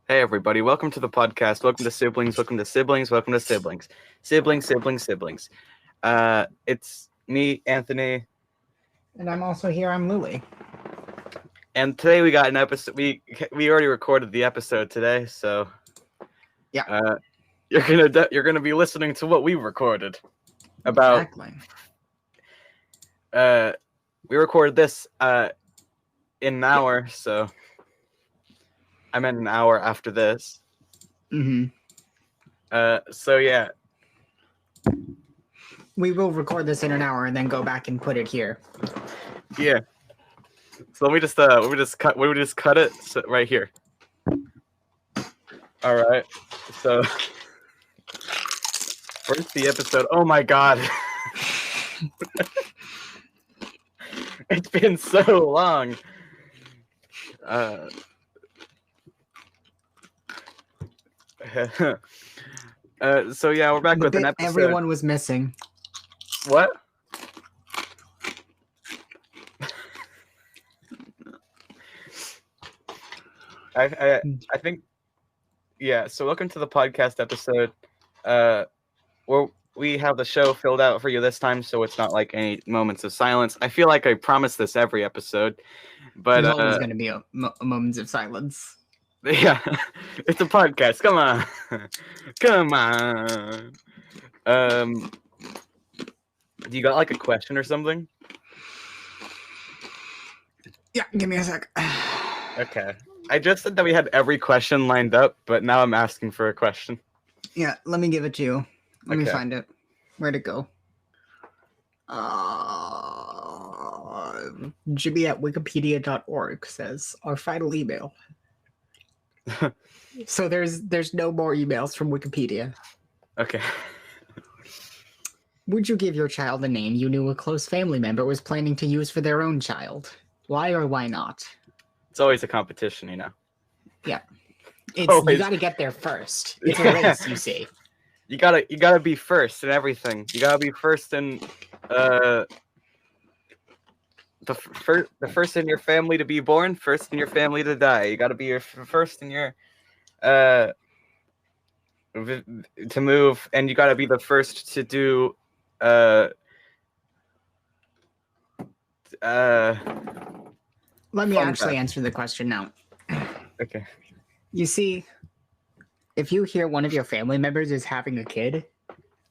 Hey everybody, welcome to the podcast. Welcome to siblings, welcome to siblings, welcome to siblings. Siblings. It's me, Anthony. And I'm also here, I'm Louie. And today we got an episode. We already recorded the episode today, so yeah. You're gonna be listening to what we recorded. About exactly. We recorded this in an hour, so I meant an hour after this. So yeah. We will record this in an hour and then go back and put it here. Yeah. So let me just cut it right here. All right. So first the episode. Oh my god. It's been so long. So yeah, we're back with an episode. Everyone was missing. What? I think, yeah. So welcome to the podcast episode. Where we have the show filled out for you this time, so it's not like any moments of silence. I feel like I promise this every episode, but there's always going to be a moments of silence. Yeah, it's a podcast. Come on, come on. You got like a question or something? Yeah, give me a sec. Okay. I just said that we had every question lined up, but now I'm asking for a question. Yeah, let me give it to you. Let me find it. Where'd it go? Jimmy at wikipedia.org says our final email. So there's no more emails from Wikipedia. Okay. Would you give your child a name you knew a close family member was planning to use for their own child? Why or why not? It's always a competition, you know. Yeah. You gotta get there first. It's a race, you see. You gotta be first in everything. You gotta be first in the first in your family to be born, first in your family to die. You gotta be first in your to move, and you gotta be the first to do Let me actually answer the question now. Okay. You see, if you hear one of your family members is having a kid,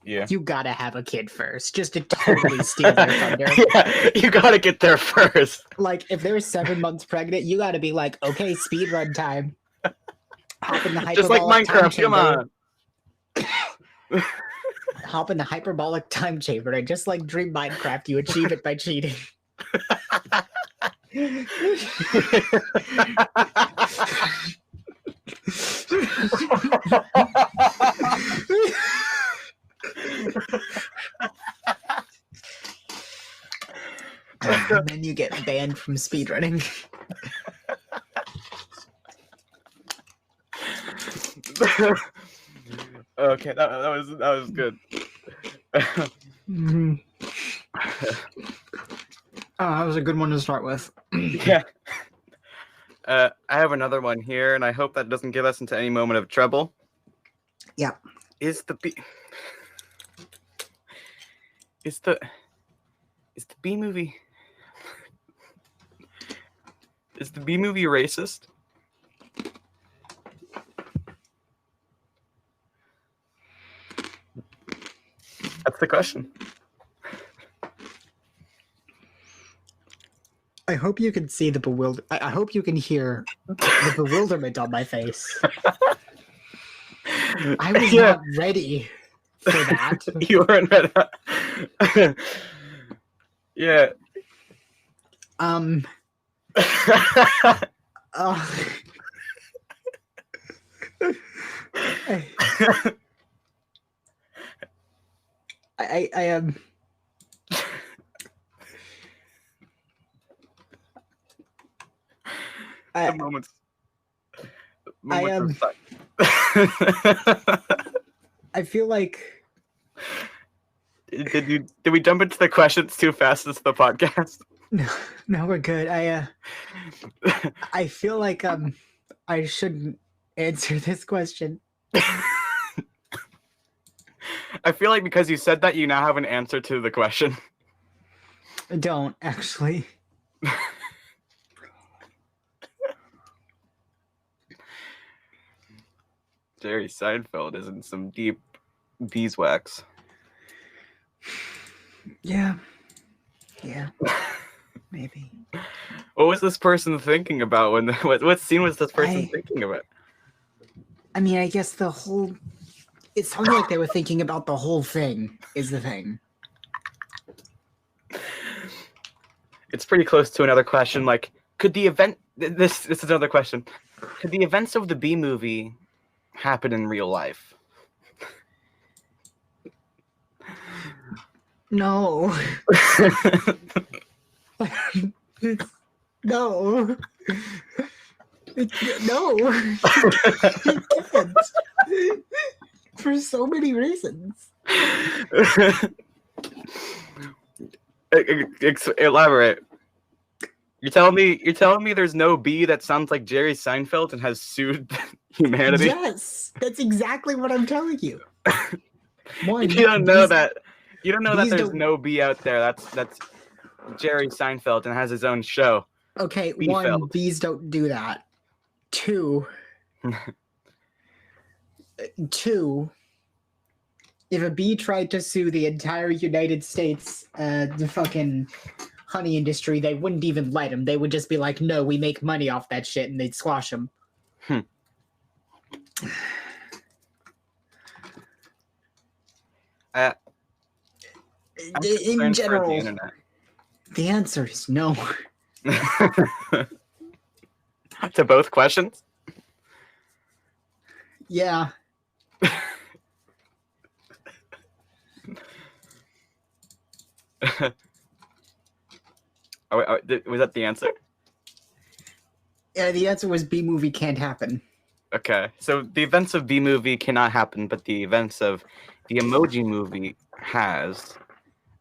yeah, you gotta have a kid first, just to totally steal their thunder. Yeah, you gotta get there first. Like, if they're 7 months pregnant, you gotta be like, okay, speed run time. Hop in the hyperbolic just like Minecraft, come on. Hop in the hyperbolic time chamber, and just like Dream Minecraft, you achieve it by cheating. And then you get banned from speedrunning. Okay, that was good. Mm-hmm. That was a good one to start with. Yeah. I have another one here, and I hope that doesn't get us into any moment of trouble. Yeah. Is the B movie racist? That's the question. I hope you can see the I hope you can hear the bewilderment on my face. I was not ready for that. You weren't ready. Yeah. I am. Moments I feel like. Did we jump into the questions too fast into the podcast? No, we're good. I feel like I shouldn't Answer this question. I feel like because you said that, you now have an answer to the question. I don't, actually. Jerry Seinfeld is in some deep beeswax. Yeah. Yeah. Maybe. What was this person thinking about when what scene was this person thinking about? I mean, I guess the whole... It sounded like they were thinking about the whole thing is the thing. It's pretty close to another question. Like, could the event... This is another question. Could the events of the B movie happen in real life? No. No. No. It can't. For so many reasons. Elaborate. You're telling me there's no bee that sounds like Jerry Seinfeld and has sued humanity? Yes, that's exactly what I'm telling you. You don't know that there's no bee out there. That's Jerry Seinfeld and has his own show. Okay, Bee-feld. one, bees don't do that. Two, if a bee tried to sue the entire United States, the fucking honey industry, they wouldn't even let him. They would just be like, no, we make money off that shit, and they'd squash him. In general, the answer is no. To both questions? Yeah. Was that the answer? Yeah, the answer was B movie can't happen. Okay, so the events of B movie cannot happen, but the events of the Emoji movie has.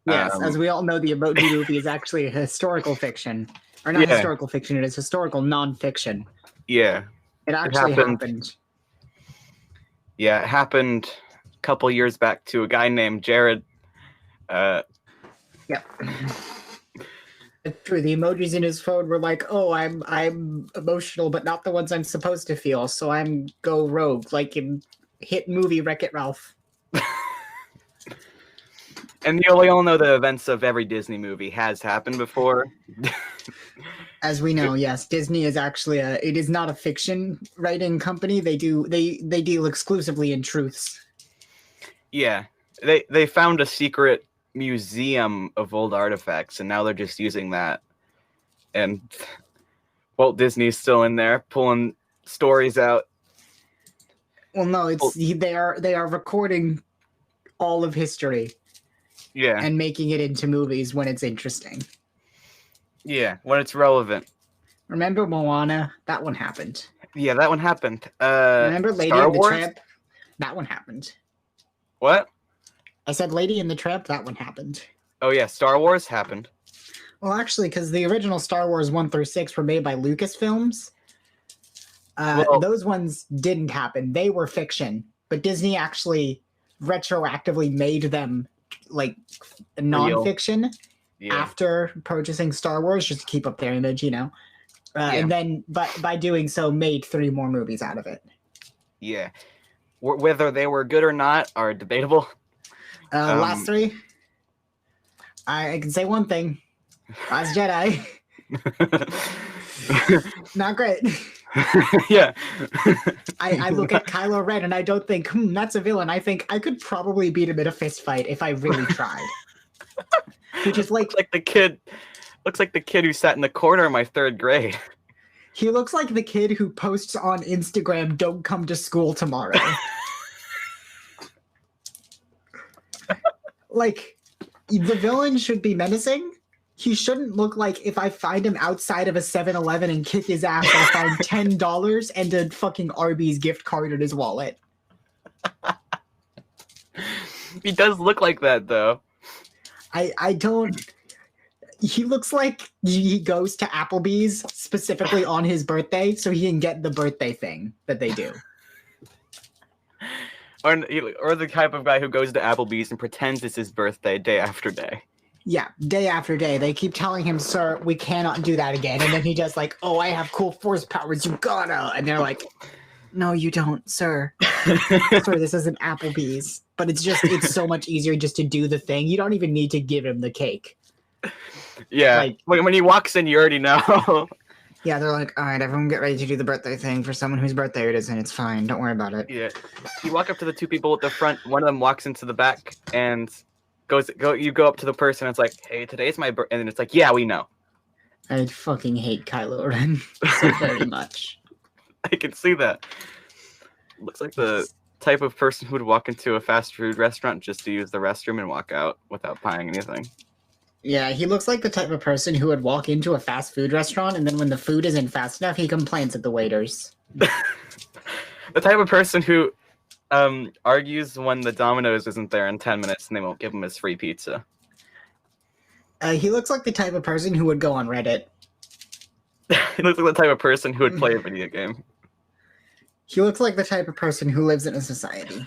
Yes, as we all know, the Emoji movie is actually a historical fiction. Or not historical fiction, it is historical non-fiction. Yeah. It actually happened. Yeah, it happened a couple years back to a guy named Jared. Yep. It's true. The emojis in his phone were like, "Oh, I'm emotional, but not the ones I'm supposed to feel, so I'm go rogue," like in hit movie Wreck-It Ralph. And we all know the events of every Disney movie has happened before. As we know, yes, Disney is actually it is not a fiction writing company. They deal exclusively in truths. Yeah. They found a secret museum of old artifacts, and now they're just using that. And Walt Disney's still in there pulling stories out. Well, no, they are recording all of history. Yeah. And making it into movies when it's interesting. Yeah, when it's relevant. Remember Moana? That one happened. Yeah, that one happened. Remember Lady and the Tramp? That one happened. What? I said Lady and the Tramp, that one happened. Oh yeah, Star Wars happened. Well, actually, because the original Star Wars 1 through 6 were made by Lucasfilms. Those ones didn't happen. They were fiction. But Disney actually retroactively made them like non-fiction after purchasing Star Wars, just to keep up their image, you know. And then, but by doing so, made 3 more movies out of it. Yeah. Whether they were good or not are debatable. Last 3, I can say one thing. Last Jedi. Not great. Yeah. I look at Kylo Ren and I don't think, that's a villain. I think I could probably beat him in a fist fight if I really tried. Which is like the kid who sat in the corner in my 3rd grade. He looks like the kid who posts on Instagram, "Don't come to school tomorrow." Like, the villain should be menacing. He shouldn't look like, if I find him outside of a 7-Eleven and kick his ass, I'll find $10 and a fucking Arby's gift card in his wallet. He does look like that, though. I don't... He looks like he goes to Applebee's specifically on his birthday so he can get the birthday thing that they do. Or the type of guy who goes to Applebee's and pretends it's his birthday day after day. Yeah, day after day. They keep telling him, sir, we cannot do that again. And then he just like, oh, I have cool force powers, you gotta. And they're like, no, you don't, sir. Sir, this isn't Applebee's. But it's so much easier just to do the thing. You don't even need to give him the cake. Yeah, like, when he walks in, you already know. Yeah, they're like, all right, everyone get ready to do the birthday thing for someone whose birthday it is, and it's fine. Don't worry about it. Yeah. You walk up to the two people at the front. One of them walks into the back and you go up to the person. And it's like, hey, today's my birthday. And then it's like, yeah, we know. I fucking hate Kylo Ren so very much. I can see that. Looks like the type of person who would walk into a fast food restaurant just to use the restroom and walk out without buying anything. Yeah, he looks like the type of person who would walk into a fast food restaurant and then when the food isn't fast enough, he complains at the waiters. The type of person who argues when the Domino's isn't there in 10 minutes and they won't give him his free pizza. He looks like the type of person who would go on Reddit. He looks like the type of person who would play a video game. He looks like the type of person who lives in a society.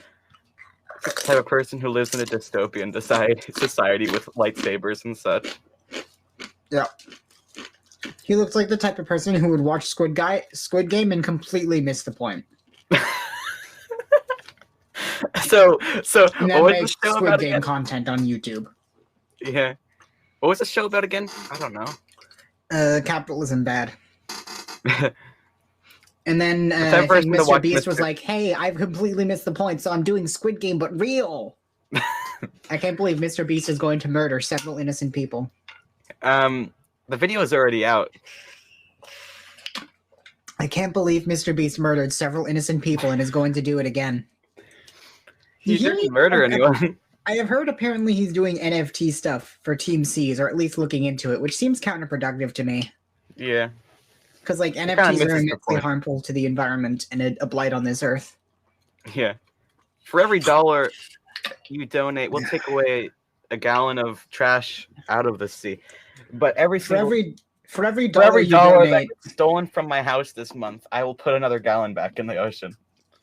The type of person who lives in a dystopian society with lightsabers and such. Yeah. He looks like the type of person who would watch Squid Game and completely miss the point. So and then what was make the show Squid about Game again? Content on YouTube. Yeah. What was the show about again? I don't know. Capitalism bad. And then The I think Mr. Beast was like, hey, I've completely missed the point, so I'm doing Squid Game, but real. I can't believe Mr. Beast is going to murder several innocent people. The video is already out. I can't believe Mr. Beast murdered several innocent people and is going to do it again. He didn't murder anyone. I have heard apparently he's doing NFT stuff for Team C's, or at least looking into it, which seems counterproductive to me. Yeah. Because like NFTs are immensely harmful to the environment and a blight on this earth. Yeah. For every $1 you donate, we'll take away a gallon of trash out of the sea. But for every dollar that gets stolen from my house this month, I will put another gallon back in the ocean.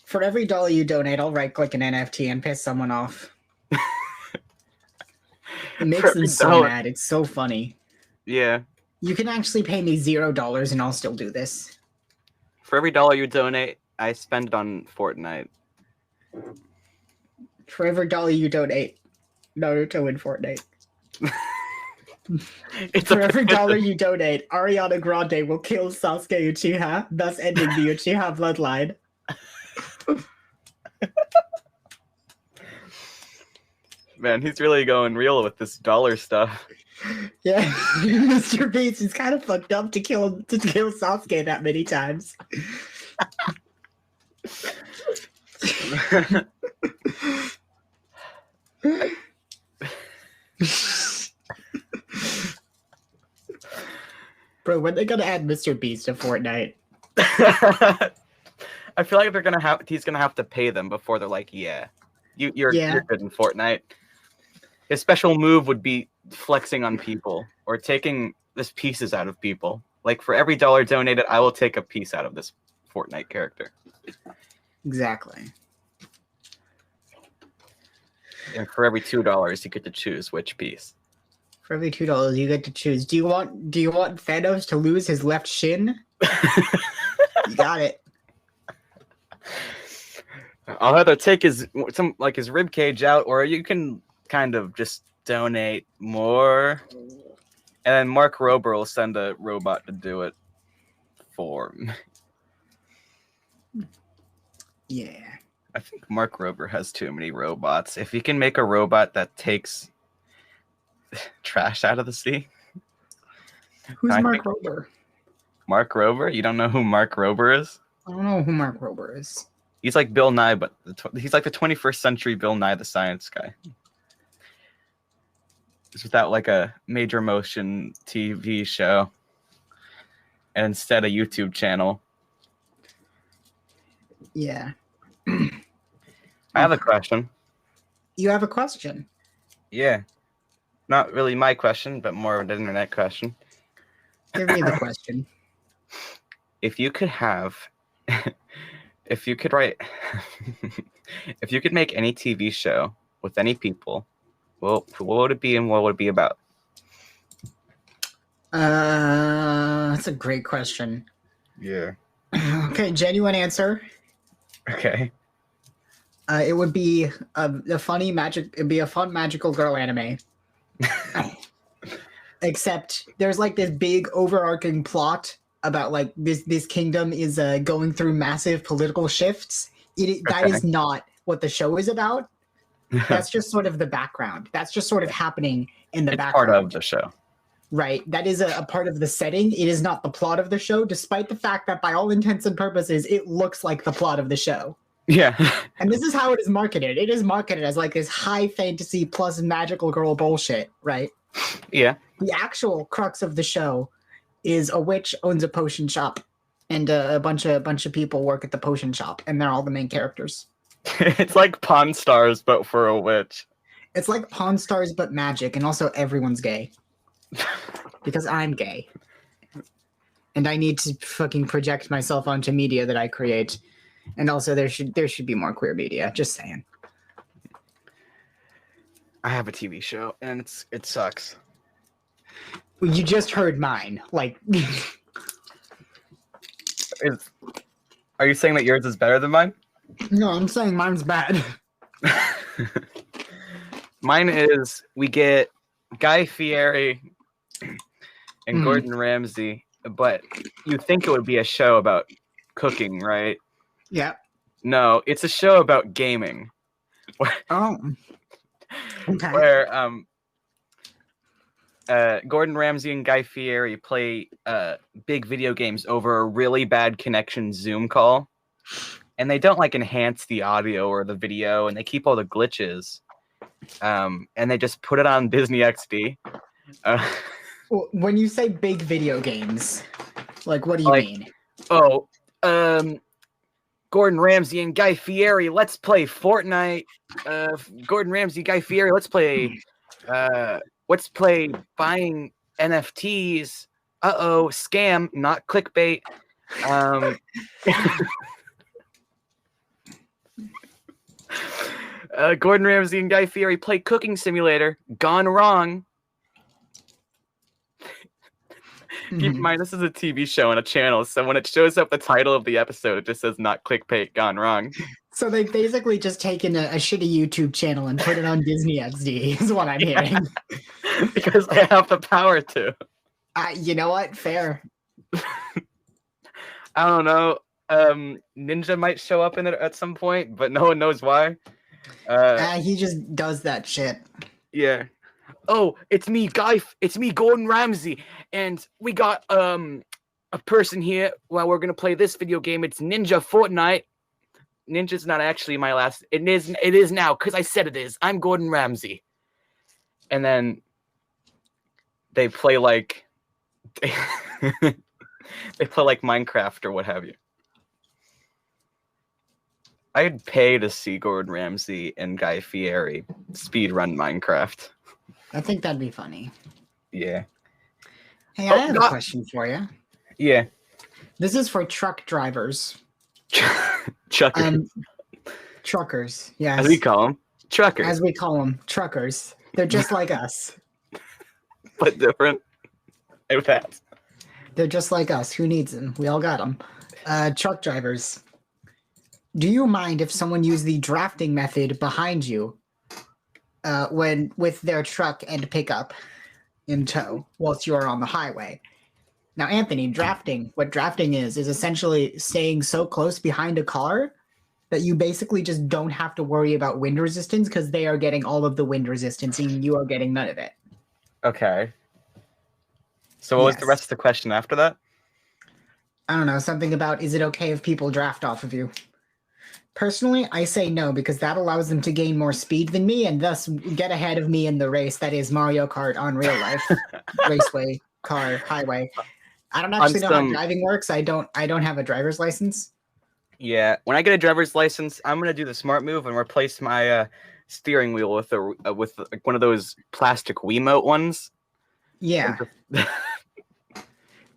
For every $1 you donate, I'll right-click an NFT and piss someone off. It makes them so mad. It's so funny. Yeah. You can actually pay me $0 and I'll still do this. For every $1 you donate, I spend it on Fortnite. For every $1 you donate, Naruto in Fortnite. For every $1 you donate, Ariana Grande will kill Sasuke Uchiha, thus ending the Uchiha bloodline. Man, he's really going real with this dollar stuff. Yeah, Mr. Beast is kind of fucked up to kill Sasuke that many times. Bro, when they gonna add Mr. Beast to Fortnite? I feel like he's gonna have to pay them before they're like, yeah, you're good in Fortnite. His special move would be flexing on people or taking this pieces out of people. Like for every $1 donated, I will take a piece out of this Fortnite character. Exactly. And for every $2, you get to choose which piece. For every $2, you get to choose. Do you want Thanos to lose his left shin? You got it. I'll either take his rib cage out, or you can kind of just donate more, and then Mark Rober will send a robot to do it for me. Yeah. I think Mark Rober has too many robots. If he can make a robot that takes trash out of the sea. Who's Mark Rober? Mark Rober? You don't know who Mark Rober is? I don't know who Mark Rober is. He's like Bill Nye, but he's like the 21st century Bill Nye the Science Guy. It's without like a major motion TV show, and instead a YouTube channel. Yeah. I have a question. You have a question? Yeah. not really my question, but more of an internet question. Give me the question. If you could have, if you could write, if you could make any TV show with any people, what would it be and what would it be about? That's a great question. Yeah. Okay, genuine answer. Okay. It would be a funny magic. It'd be a fun magical girl anime. Except there's like this big overarching plot about like this kingdom is going through massive political shifts. That is not what the show is about. That's just sort of the background. That's just sort of happening in the background. Part of the show. Right. That is a part of the setting. It is not the plot of the show, despite the fact that by all intents and purposes, it looks like the plot of the show. Yeah. And this is how it is marketed. It is marketed as like this high fantasy plus magical girl bullshit, right? Yeah. The actual crux of the show is a witch owns a potion shop, and a bunch of people work at the potion shop, and they're all the main characters. It's like Pawn Stars, but for a witch. It's like Pawn Stars, but magic, and also everyone's gay. Because I'm gay. And I need to fucking project myself onto media that I create. And also there should be more queer media. Just saying. I have a TV show and it sucks. You just heard mine. Like Are you saying that yours is better than mine? No, I'm saying mine's bad. Mine is we get Guy Fieri and Gordon Ramsay, but you think it would be a show about cooking, right? Yeah. No, it's a show about gaming. Oh. Okay. Where Gordon Ramsay and Guy Fieri play big video games over a really bad connection Zoom call. And they don't like enhance the audio or the video, and they keep all the glitches. And they just put it on Disney XD. When you say big video games, like what do you mean? Oh, Gordon Ramsay and Guy Fieri, let's play Fortnite. Gordon Ramsay, Guy Fieri, let's play buying NFTs. Scam, not clickbait. Gordon Ramsay and Guy Fieri play Cooking Simulator. Gone wrong. Keep in mind, this is a TV show and a channel, so when it shows up the title of the episode, it just says not clickbait, gone wrong. So they've basically just taken a shitty YouTube channel and put it on Disney XD, is what I'm hearing. Because they have the power to. You know what? Fair. I don't know. Ninja might show up in it at some point, but no one knows why. He just does that shit. Yeah. Oh, it's me, Guy. It's me, Gordon Ramsay, and we got a person here. Well, we're gonna play this video game. It's Ninja Fortnite. Ninja's not actually my last. It is now because I said it is. I'm Gordon Ramsay. And then they play like they play like Minecraft or what have you. I'd pay to see Gordon Ramsay and Guy Fieri speedrun Minecraft. I think that'd be funny. Yeah. Hey, I have a question for you. Yeah. This is for truck drivers. Truckers. Truckers, yes. As we call them. Truckers. As we call them, truckers. They're just like us. But different. With that. They're just like us. Who needs them? We all got them. Truck drivers. Do you mind if someone used the drafting method behind you when with their truck and pickup in tow whilst you are on the highway? Now, Anthony, what drafting is essentially staying so close behind a car that you basically just don't have to worry about wind resistance because they are getting all of the wind resistance and you are getting none of it. Okay. So what was the rest of the question after that? I don't know, something about, is it okay if people draft off of you? Personally, I say no, because that allows them to gain more speed than me and thus get ahead of me in the race that is Mario Kart on real life. Raceway, car, highway. I don't actually know how driving works. I don't have a driver's license. Yeah, when I get a driver's license, I'm going to do the smart move and replace my steering wheel with like one of those plastic Wiimote ones. Yeah.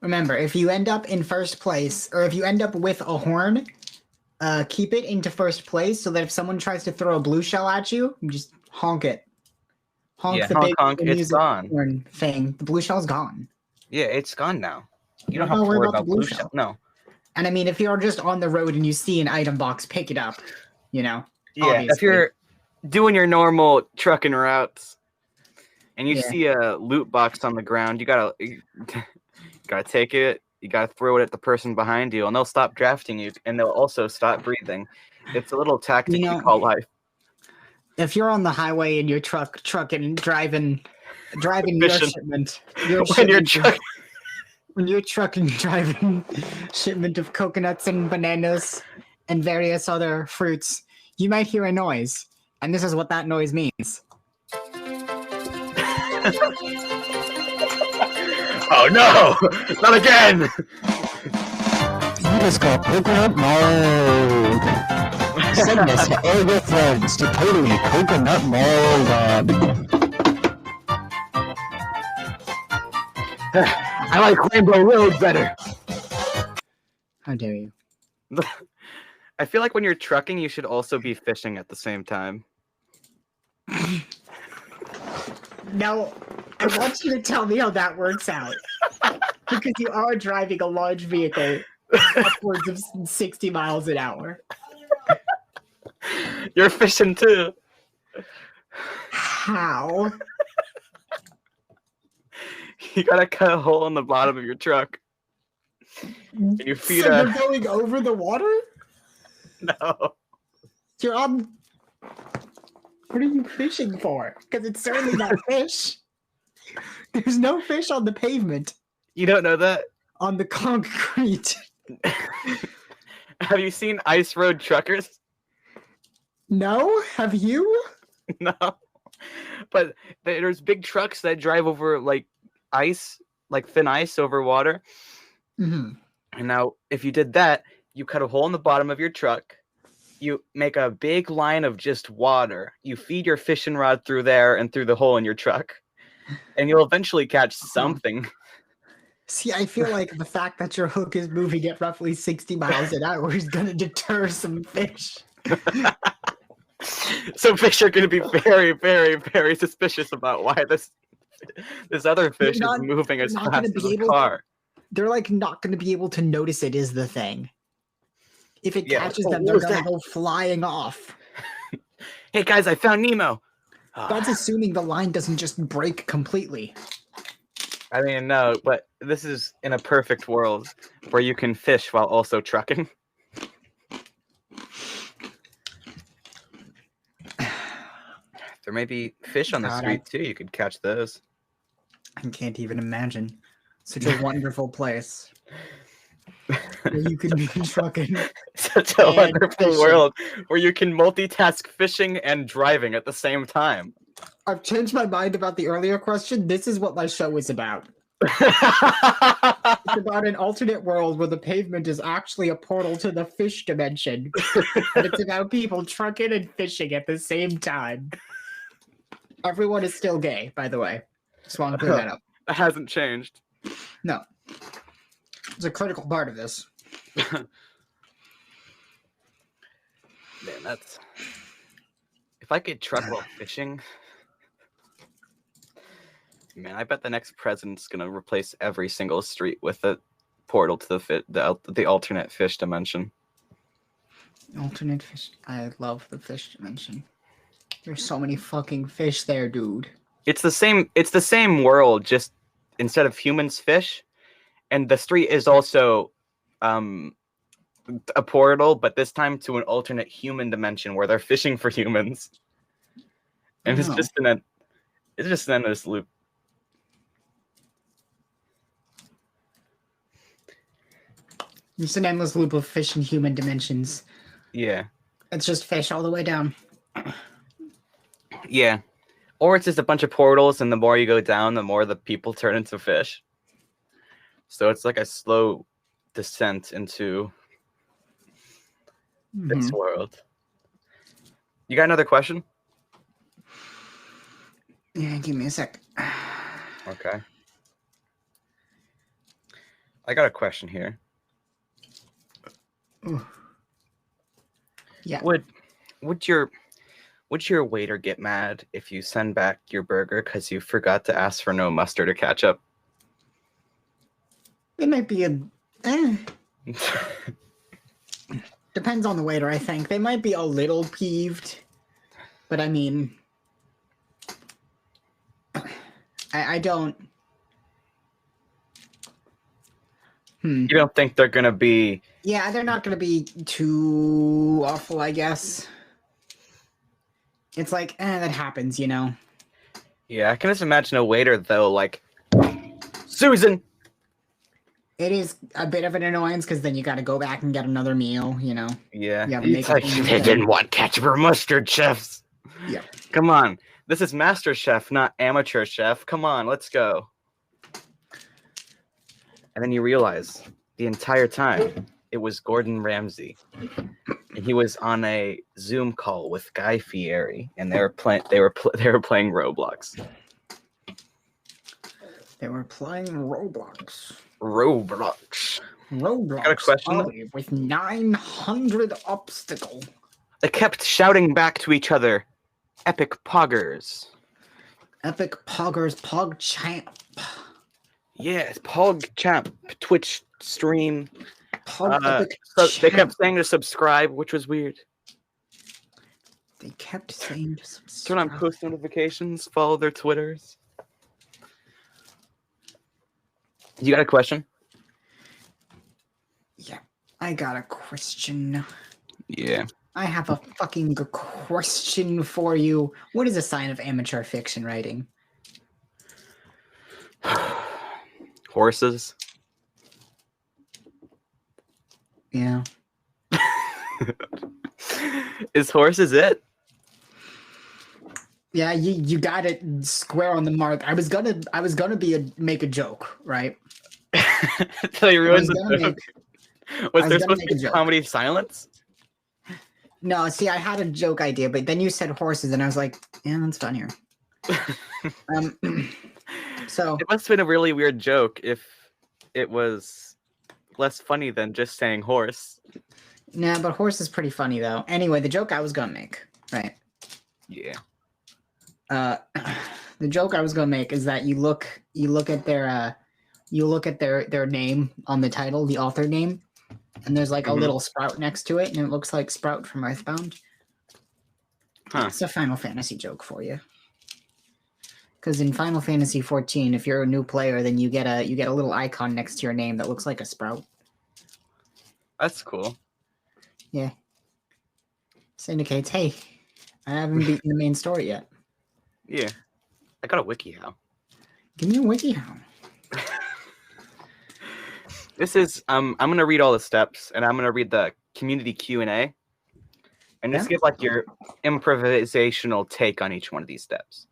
Remember, if you end up in first place, or if you end up with a horn, keep it into first place so that if someone tries to throw a blue shell at you, you just honk it. Honk the honk, big honk, it's music gone. horn thing. The blue shell's gone. Yeah, it's gone now. You don't Don't have to worry worry about about the blue blue shell. shell. No. And I mean, if you're just on the road and you see an item box, pick it up. You know. Yeah, obviously. if you're doing your normal trucking routes and you see a loot box on the ground, you gotta take it. You gotta throw it at the person behind you, and they'll stop drafting you, and they'll also stop breathing. It's a little tactic we call life. If you're on the highway and you're trucking and driving your shipment, when you're trucking, driving shipment of coconuts and bananas and various other fruits, you might hear a noise, and this is what that noise means. Oh no! Not again! You just got coconut mode. Send this to all your friends to totally coconut mode on. I like Rainbow Road better. How dare you? I feel like when you're trucking, you should also be fishing at the same time. Now, I want you to tell me how that works out. Because you are driving a large vehicle upwards of 60 miles an hour. You're fishing too. How? You gotta cut a hole in the bottom of your truck. And you feed so you're going over the water? No. You're on... What are you fishing for? Because it's certainly not fish. There's no fish on the pavement. You don't know that? On the concrete. Have you seen Ice Road Truckers? No? Have you? No. But there's big trucks that drive over like ice, like thin ice over water. Mm-hmm. And now if you did that, you cut a hole in the bottom of your truck. You make a big line of just water. You feed your fishing rod through there and through the hole in your truck. And you'll eventually catch something. See, I feel like the fact that your hook is moving at roughly 60 miles an hour is going to deter some fish. So fish are going to be very, very, very suspicious about why this other fish is moving as fast as a car. They're like not going to be able to notice it is the thing. If it catches them, they're going to go flying off. Hey guys, I found Nemo. That's assuming the line doesn't just break completely. I mean, no, but this is in a perfect world where you can fish while also trucking. There may be fish on the street too. You could catch those. I can't even imagine. Such a wonderful place. Where you can be trucking. Such a wonderful world where you can multitask fishing and driving at the same time. I've changed my mind about the earlier question. This is what my show is about. It's about an alternate world where the pavement is actually a portal to the fish dimension. And it's about people trucking and fishing at the same time. Everyone is still gay, by the way. Just want to clear that up. That hasn't changed. No. It's a critical part of this. Man, that's... If I could truck while fishing... Man, I bet the next president's gonna replace every single street with a portal to the alternate fish dimension. Alternate fish... I love the fish dimension. There's so many fucking fish there, dude. It's the same world, just instead of humans, fish. And the street is also a portal, but this time to an alternate human dimension where they're fishing for humans. And it's just an endless loop. It's an endless loop of fish and human dimensions. Yeah. It's just fish all the way down. Yeah. Or it's just a bunch of portals, and the more you go down, the more the people turn into fish. So it's like a slow descent into this world. You got another question? Yeah, give me a sec. Okay. I got a question here. Ooh. Yeah. Would your waiter get mad if you send back your burger because you forgot to ask for no mustard or ketchup? It might be a... Depends on the waiter, I think. They might be a little peeved. But I mean... I don't... You don't think they're going to be... Yeah, they're not going to be too awful, I guess. It's like, that happens, you know? Yeah, I can just imagine a waiter, though, like, Susan! It is a bit of an annoyance, because then you got to go back and get another meal, you know? Yeah. It's like, they didn't want ketchup or mustard, chefs! Yeah. Come on. This is Master Chef, not Amateur Chef. Come on, let's go. And then you realize, the entire time, it was Gordon Ramsay. And he was on a Zoom call with Guy Fieri, and they were playing Roblox. They were playing Roblox. Roblox. Got a question? With 900 obstacle. They kept shouting back to each other, "Epic Poggers." Epic Poggers, Pog Champ. Yes, Pog Champ, Twitch stream. Epic so Champ. they kept saying to subscribe, which was weird. They kept saying to subscribe. Turn on post notifications, follow their Twitters. You got a question? Yeah, I got a question. Yeah. I have a fucking question for you. What is a sign of amateur fiction writing? Horses. Yeah. Is horses it? Yeah, you got it square on the mark. I was gonna make a joke, right? So you ruined the joke. Was there supposed to be comedy silence? No, see, I had a joke idea, but then you said horses, and I was like, yeah, that's funnier. So it must have been a really weird joke if it was less funny than just saying horse. Nah, but horse is pretty funny though. Anyway, the joke I was gonna make, right? Yeah. The joke I was gonna make is that you look at their name on the title, the author name, and there's like a little sprout next to it, and it looks like Sprout from Earthbound. Huh. It's a Final Fantasy joke for you. Because in Final Fantasy 14, if you're a new player, then you get a little icon next to your name that looks like a sprout. That's cool. Yeah. This indicates, hey, I haven't beaten the main story yet. Yeah. I got a WikiHow. Give me a WikiHow. This is I'm gonna read all the steps, and I'm gonna read the community Q&A, and just give like your improvisational take on each one of these steps.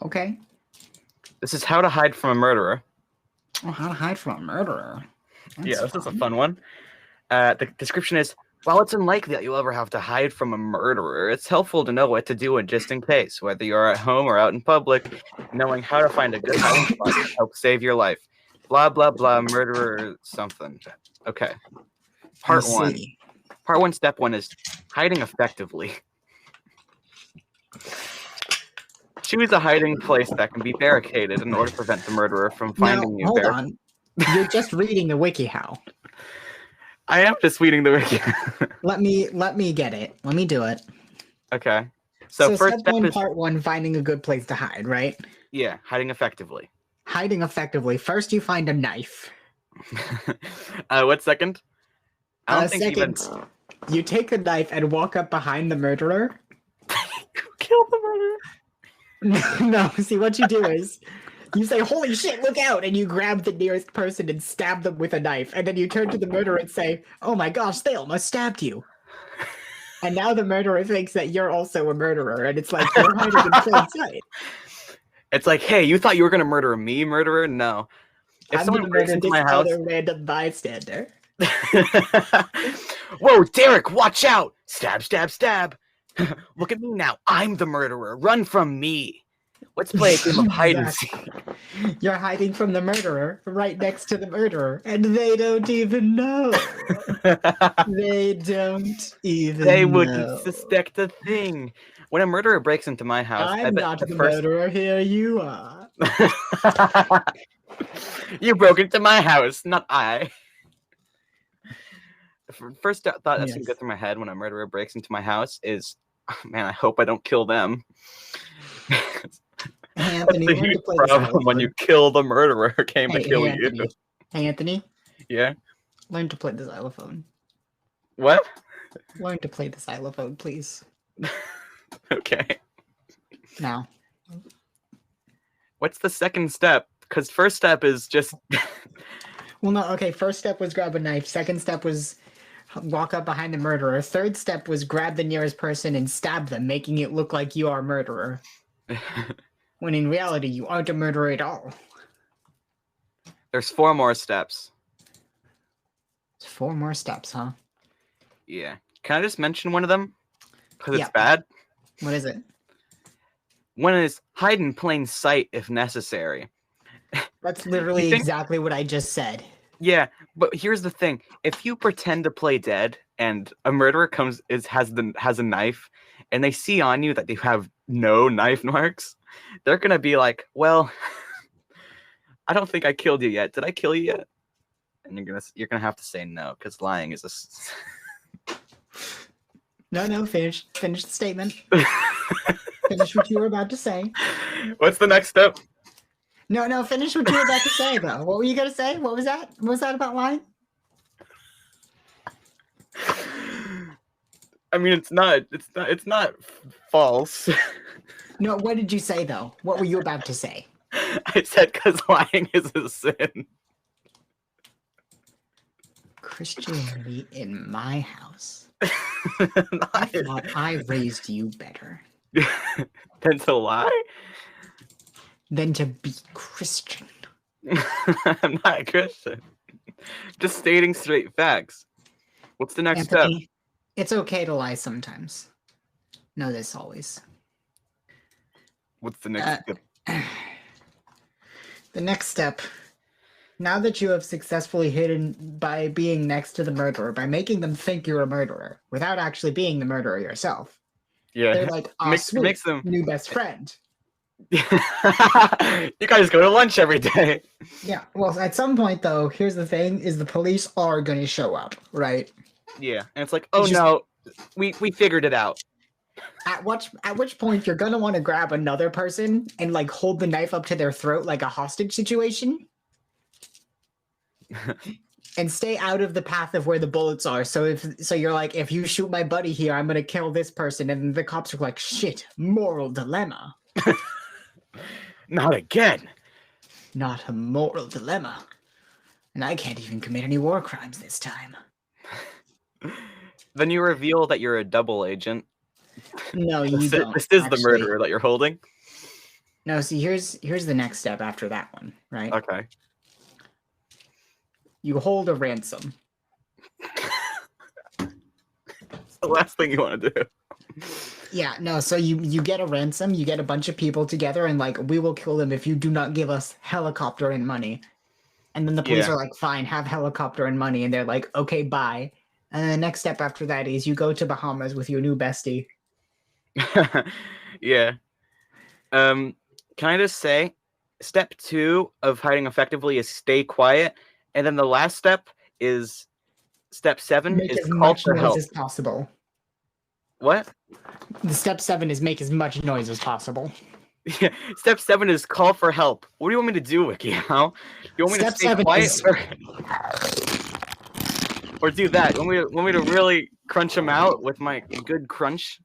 Okay. This is how to hide from a murderer. Oh, how to hide from a murderer. That's this is a fun one. The description is, while it's unlikely that you'll ever have to hide from a murderer, it's helpful to know what to do just in case, whether you're at home or out in public. Knowing how to find a good hiding spot can help save your life. Blah, blah, blah, murderer something. Okay. Part one, step one is hiding effectively. Choose a hiding place that can be barricaded in order to prevent the murderer from finding you. Hold on. You're just reading the WikiHow. I am just reading the WikiHow. Let me get it. Let me do it. Okay. So first step one, part one, finding a good place to hide, right? Yeah, hiding effectively. Hiding effectively. First, you find a knife. What second? I don't think second, you take the knife and walk up behind the murderer. Kill the murderer. No, see what you do is you say, "Holy shit, look out!" and you grab the nearest person and stab them with a knife, and then you turn to the murderer and say, "Oh my gosh, they almost stabbed you." And now the murderer thinks that you're also a murderer, and it's like you're hiding in plain sight. It's like, hey, you thought you were gonna murder me, murderer? No. If someone breaks into my house, a random bystander. Whoa, Derek, watch out! Stab, stab, stab! Look at me now. I'm the murderer. Run from me. Let's play a game of hide and seek. You're hiding from the murderer, right next to the murderer, and they don't even know. They don't even They know. wouldn't suspect a thing. When a murderer breaks into my house, I I'm bet not the first... murderer, here you are. You broke into my house, not I. The first thought that's gonna go through my head when a murderer breaks into my house is, oh, man, I hope I don't kill them. Hey, Anthony, that's a huge problem when you kill the murderer who came to kill you. Hey, Anthony. Yeah? Learn to play the xylophone. What? Learn to play the xylophone, please. Okay. Now. What's the second step? Because first step is just... Well, no, okay, first step was grab a knife. Second step was walk up behind the murderer. Third step was grab the nearest person and stab them, making it look like you are a murderer. When in reality, you aren't a murderer at all. There's 4 more steps. 4 more steps, huh? Yeah. Can I just mention one of them? Because it's bad. What is it? One is hide in plain sight if necessary. That's literally exactly what I just said. Yeah, but here's the thing. If you pretend to play dead and a murderer has a knife and they see on you that they have no knife marks, they're going to be like, well, I don't think I killed you yet. Did I kill you yet? And you're going to have to say no, because lying is a... No, finish the statement. Finish what you were about to say. What's the next step? No, finish what you were about to say, though. What were you going to say? What was that? What was that about lying? I mean, it's not false. No, what did you say, though? What were you about to say? I said because lying is a sin. Christianity in my house. I thought I raised you better. Than to lie? Than to be Christian. I'm not a Christian. Just stating straight facts. What's the next step? It's okay to lie sometimes. Know this always. What's the next step? The next step. Now that you have successfully hidden by being next to the murderer, by making them think you're a murderer, without actually being the murderer yourself. Yeah. They're like, makes them new best friend. You guys go to lunch every day. Yeah. Well, at some point, though, here's the thing: is the police are going to show up, right? Yeah, and it's like, oh no, we figured it out. At which point you're gonna want to grab another person and like hold the knife up to their throat like a hostage situation. And stay out of the path of where the bullets are. So you're like, if you shoot my buddy here, I'm gonna kill this person, and the cops are like, shit, moral dilemma. Not again. Not a moral dilemma. And I can't even commit any war crimes this time. Then you reveal that you're a double agent. No, you don't. This is the murderer that you're holding. No, see, here's the next step after that one, right? Okay. You hold a ransom. It's the last thing you want to do. Yeah, no, so you get a ransom, you get a bunch of people together, and like, we will kill them if you do not give us helicopter and money. And then the police are like, fine, have helicopter and money, and they're like, okay, bye. And then the next step after that is you go to Bahamas with your new bestie. Yeah. Can I just say, step 2 of hiding effectively is stay quiet, and then the last step is step 7 make is as call much for noise help. as possible. What? The step 7 is make as much noise as possible. Yeah. Step 7 is call for help. What do you want me to do, WikiHow? You want me to stay quiet or do that? You want me to really crunch them out with my good crunch?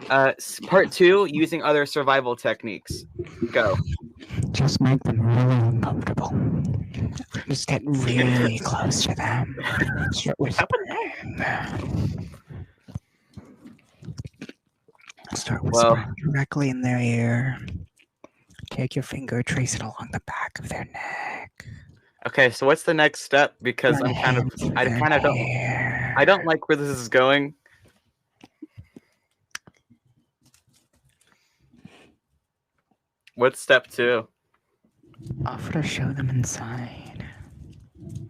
Part 2, using other survival techniques. Go. Just make them really uncomfortable. Just get really close to them. Start whispering. Start whispering directly in their ear. Take your finger, trace it along the back of their neck. Okay, so what's the next step? Because I don't like where this is going. What's step 2? Offer to show them inside.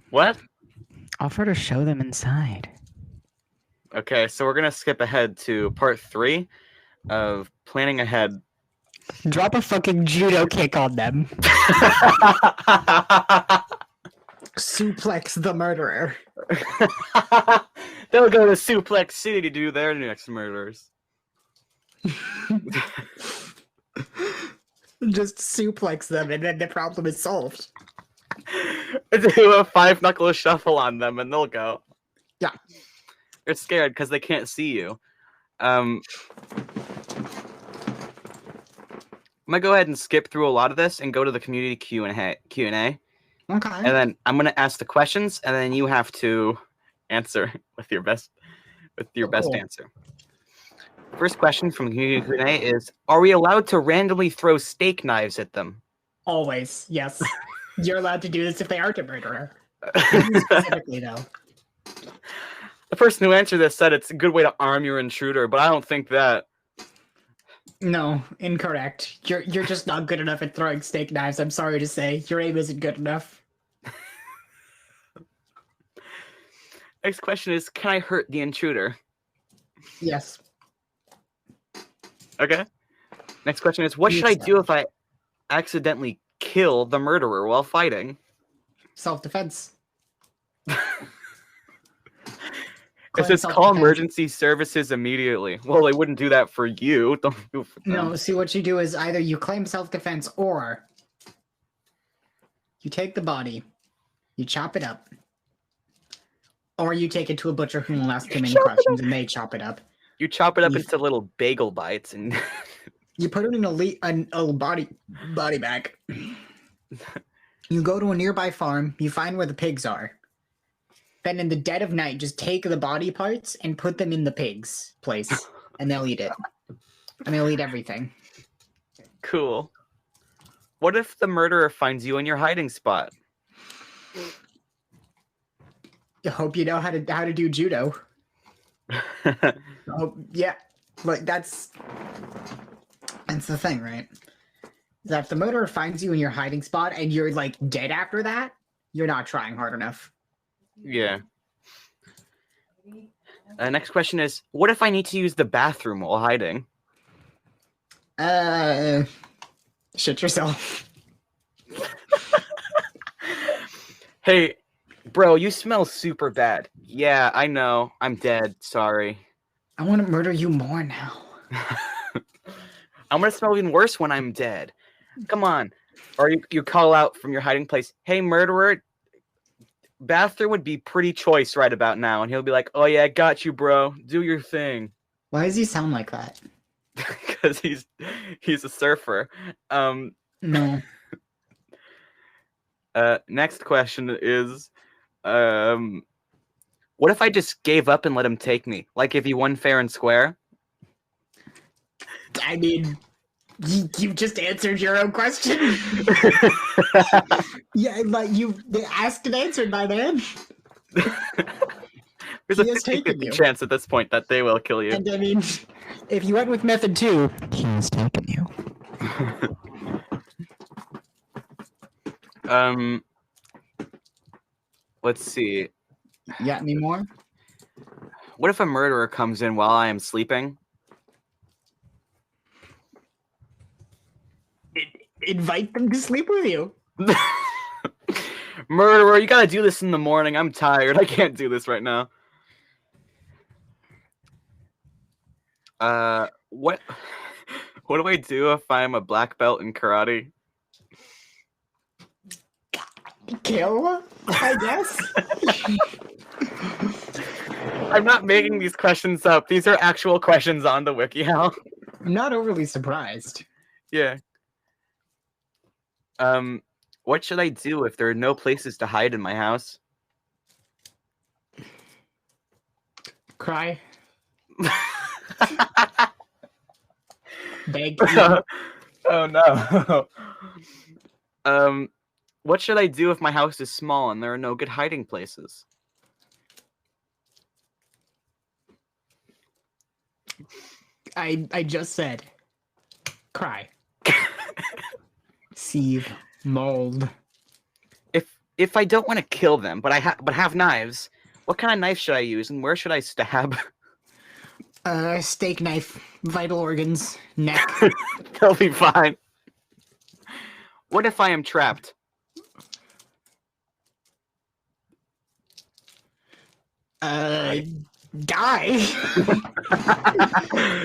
What? Offer to show them inside. Okay, so we're gonna skip ahead to part 3 of planning ahead. Drop a fucking judo kick on them. Suplex the murderer. They'll go to Suplex City to do their next murders. Just suplex them, and then the problem is solved. Do a 5-knuckle shuffle on them, and they'll go. Yeah. They're scared because they can't see you. I'm gonna go ahead and skip through a lot of this and go to the community Q&A. Okay. And then I'm gonna ask the questions, and then you have to answer with your best answer. First question from community Q&A is: are we allowed to randomly throw steak knives at them? Always, yes. You're allowed to do this if they aren't a murderer. Specifically, though. The person who answered this said it's a good way to arm your intruder, but I don't think that. No, incorrect. You're just not good enough at throwing steak knives. I'm sorry to say, your aim isn't good enough. Next question is: can I hurt the intruder? Yes. Okay. Next question is: what should I do if I accidentally kill the murderer while fighting? Self-defense. It says call emergency services immediately. Well, they wouldn't do that for you. Don't do it for them. No, see, what you do is either you claim self-defense or you take the body, you chop it up, or you take it to a butcher who will ask him any questions and they chop it up. You chop it up into little bagel bites and you put it in a body bag. You go to a nearby farm, you find where the pigs are. Then in the dead of night, just take the body parts and put them in the pig's place, and they'll eat it. And they'll eat everything. Cool. What if the murderer finds you in your hiding spot? I hope you know how to do judo. Oh yeah, but that's the thing, right? That if the murderer finds you in your hiding spot and you're like dead after that, you're not trying hard enough. Yeah. Next question is: what if I need to use the bathroom while hiding? Shit yourself. Hey, bro, you smell super bad. Yeah, I know. I'm dead. Sorry. I want to murder you more now. I'm gonna smell even worse when I'm dead. Come on. Or you call out from your hiding place, hey, murderer, bathroom would be pretty choice right about now. And he'll be like, oh yeah, got you, bro. Do your thing. Why does he sound like that? Because he's a surfer. No. Next question is, what if I just gave up and let him take me? Like if he won fair and square? I mean, you just answered your own question. Yeah, like you asked and answered, my man. There's a 50-50 chance at this point that they will kill you. And I mean, if you went with method 2, He has taken you. Let's see. You got any more? What if a murderer comes in while I am sleeping? Invite them to sleep with you. Murderer, you gotta do this in the morning. I'm tired. I can't do this right now. What do I do if I'm a black belt in karate? Kill, I guess. I'm not making these questions up. These are actual questions on the WikiHow. I'm not overly surprised. Yeah. What should I do if there are no places to hide in my house? Cry. Beg. Oh no. What should I do if my house is small and there are no good hiding places? I just said cry. Sieve. Mold. If I don't want to kill them, but have knives, what kind of knife should I use, and where should I stab? Steak knife. Vital organs. Neck. They'll be fine. What if I am trapped? Die.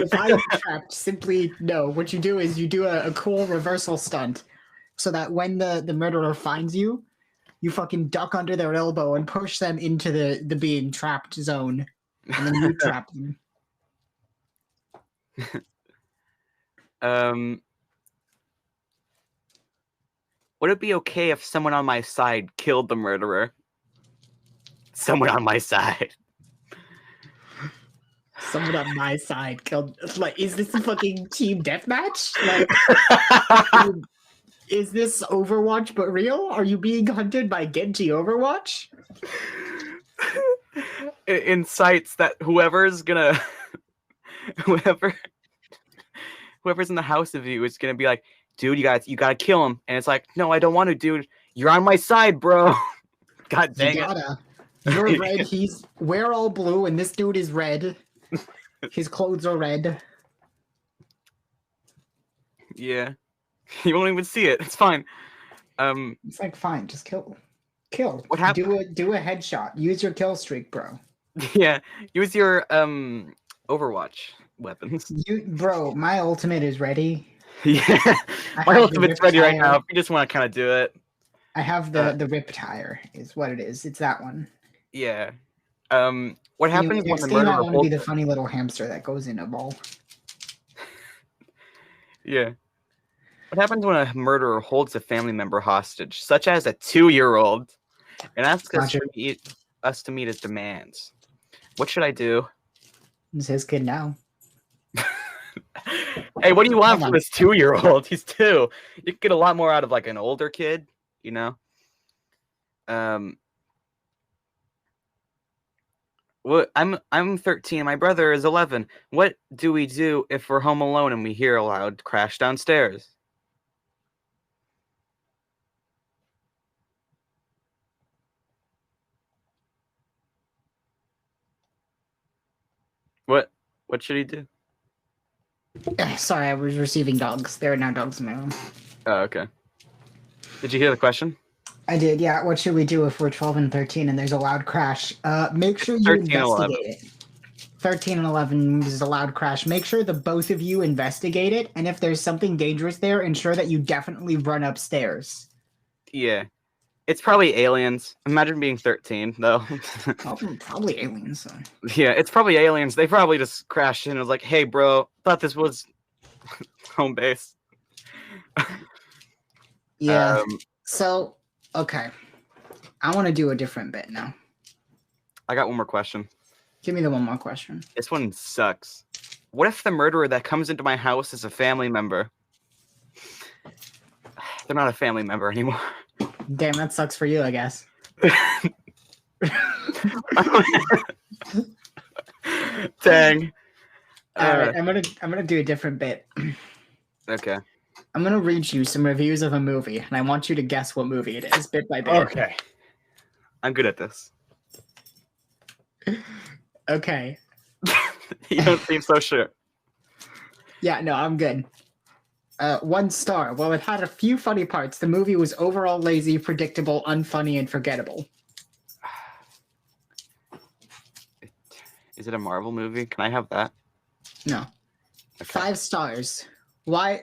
If I'm trapped, simply no. What you do is you do a cool reversal stunt, so that when the murderer finds you, you fucking duck under their elbow and push them into the being trapped zone, and then you trap them. Would it be okay if someone on my side killed the murderer? Someone on my side. Someone on my side killed. Like, is this a fucking team deathmatch? Like, is this Overwatch but real? Are you being hunted by Genji Overwatch? It incites that whoever's in the house of you is gonna be like, dude, you gotta kill him, and it's like, no, I don't want to, dude. You're on my side, bro. God dang it. You're red. We're all blue, and this dude is red. His clothes are red. Yeah, you won't even see it. It's fine. It's like, fine, just kill. What happened? Do a headshot. Use your kill streak, bro. Yeah, use your Overwatch weapons. Bro, my ultimate is ready. Yeah, my ultimate's ready right now. If you just want to kind of do it. I have the rip tire, is what it is. It's that one. Yeah. What happens when the murderer I want to be the funny little hamster that goes in a ball. Yeah. What happens when a murderer holds a family member hostage, such as a 2-year-old, and asks us to meet his demands? What should I do? It's his kid now. Hey, what do you want from this 2-year-old? He's 2. You could get a lot more out of like an older kid, you know? Well, I'm 13. My brother is 11. What do we do if we're home alone and we hear a loud crash downstairs? What should he do? Sorry, I was receiving dogs. There are now dogs in my room. Oh, okay. Did you hear the question? I did, yeah. What should we do if we're 12 and 13 and there's a loud crash? Make sure you investigate it. 13 and 11 is a loud crash. Make sure the both of you investigate it, and if there's something dangerous there, ensure that you definitely run upstairs. Yeah. It's probably aliens. Imagine being 13, though. Probably aliens. So. Yeah, it's probably aliens. They probably just crashed in and was like, hey, bro, thought this was home base. Yeah. So, okay. I want to do a different bit now. I got one more question. Give me the one more question. This one sucks. What if the murderer that comes into my house is a family member? They're not a family member anymore. Damn, that sucks for you, I guess. Dang. All right, I'm gonna do a different bit. Okay. I'm gonna read you some reviews of a movie, and I want you to guess what movie it is, bit by bit. Okay. I'm good at this. Okay. You don't seem so sure. Yeah, no, I'm good. 1 star. While it had a few funny parts, the movie was overall lazy, predictable, unfunny, and forgettable. Is it a Marvel movie? Can I have that? No. Okay. 5 stars. Why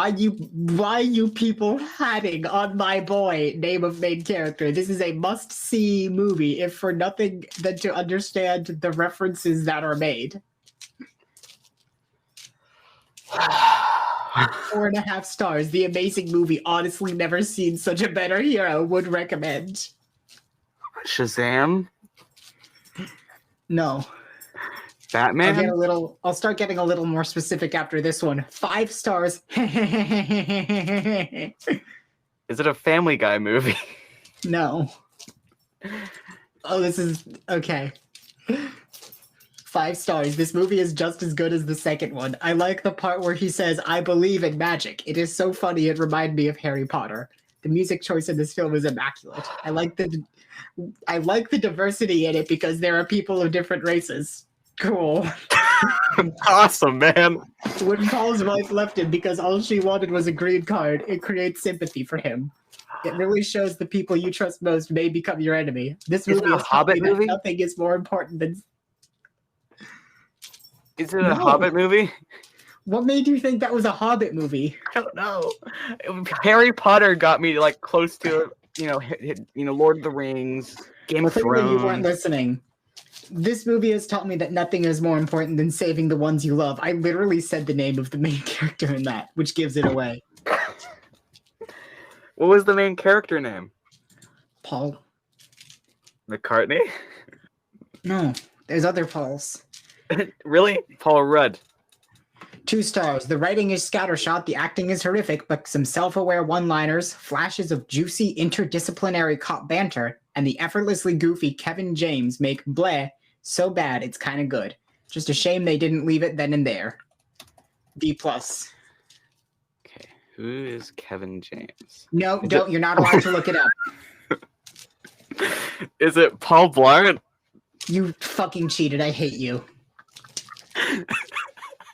you people hatting on my boy, name of main character? This is a must-see movie, if for nothing than to understand the references that are made. 4.5 stars. The amazing movie. Honestly, never seen such a better hero. Would recommend. Shazam? No. Batman? I'll start getting a little more specific after this one. 5 stars. Is it a Family Guy movie? No. Oh, this is okay. 5 stars. This movie is just as good as the second one. I like the part where he says, "I believe in magic." It is so funny. It reminded me of Harry Potter. The music choice in this film is immaculate. I like the diversity in it because there are people of different races. Cool. Awesome, man. When Paul's wife left him because all she wanted was a green card, it creates sympathy for him. It really shows the people you trust most may become your enemy. This Is movie it a is Hobbit Hobbit movie? Nothing is more important than. Is it a Hobbit movie? What made you think that was a Hobbit movie? I don't know. Harry Potter got me like close to Lord of the Rings, Game of Clearly you weren't Thrones. listening. This movie has taught me that nothing is more important than saving the ones you love. I literally said the name of the main character in that, which gives it away. What was the main character name? Paul. McCartney? No, there's other Pauls. Really? Paul Rudd. 2 stars. The writing is scattershot, the acting is horrific, but some self-aware one-liners, flashes of juicy interdisciplinary cop banter, and the effortlessly goofy Kevin James make bleh so bad it's kind of good. Just a shame they didn't leave it then and there. B+. Okay, who is Kevin James? No, don't. You're not allowed to look it up. Is it Paul Blart? You fucking cheated. I hate you.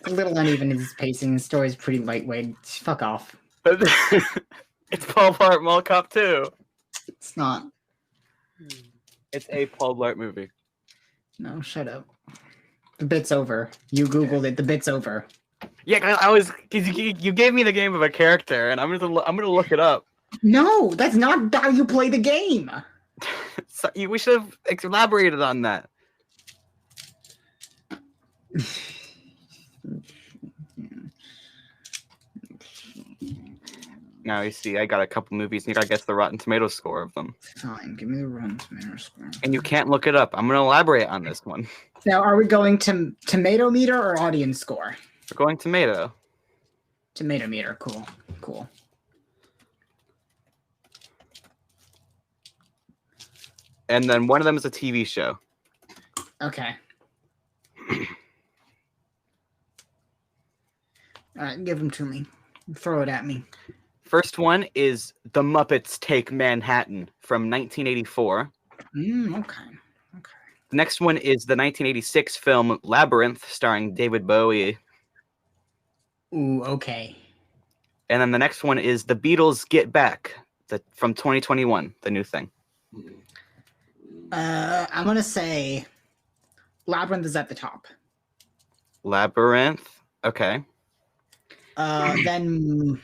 A little uneven in his pacing. The story's pretty lightweight. Fuck off. It's Paul Blart Mall Cop 2. It's not. It's a Paul Blart movie. No, shut up. The bit's over. You Googled it. The bit's over. Yeah, I was because you gave me the game of a character, and I'm gonna look it up. No, that's not how you play the game. So, we should have elaborated on that. Now you see, I got a couple movies, and you gotta guess the Rotten Tomatoes score of them. Fine, give me the Rotten Tomatoes score. And you can't look it up. I'm gonna elaborate on this one. Now, are we going to tomato meter or audience score? We're going tomato. Tomato meter, cool, cool. And then one of them is a TV show. Okay. All right, give them to me. Throw it at me. First one is The Muppets Take Manhattan from 1984. Okay. The next one is the 1986 film Labyrinth, starring David Bowie. Ooh, okay. And then the next one is The Beatles Get Back, from 2021, the new thing. I'm gonna say Labyrinth is at the top. Labyrinth, okay. Then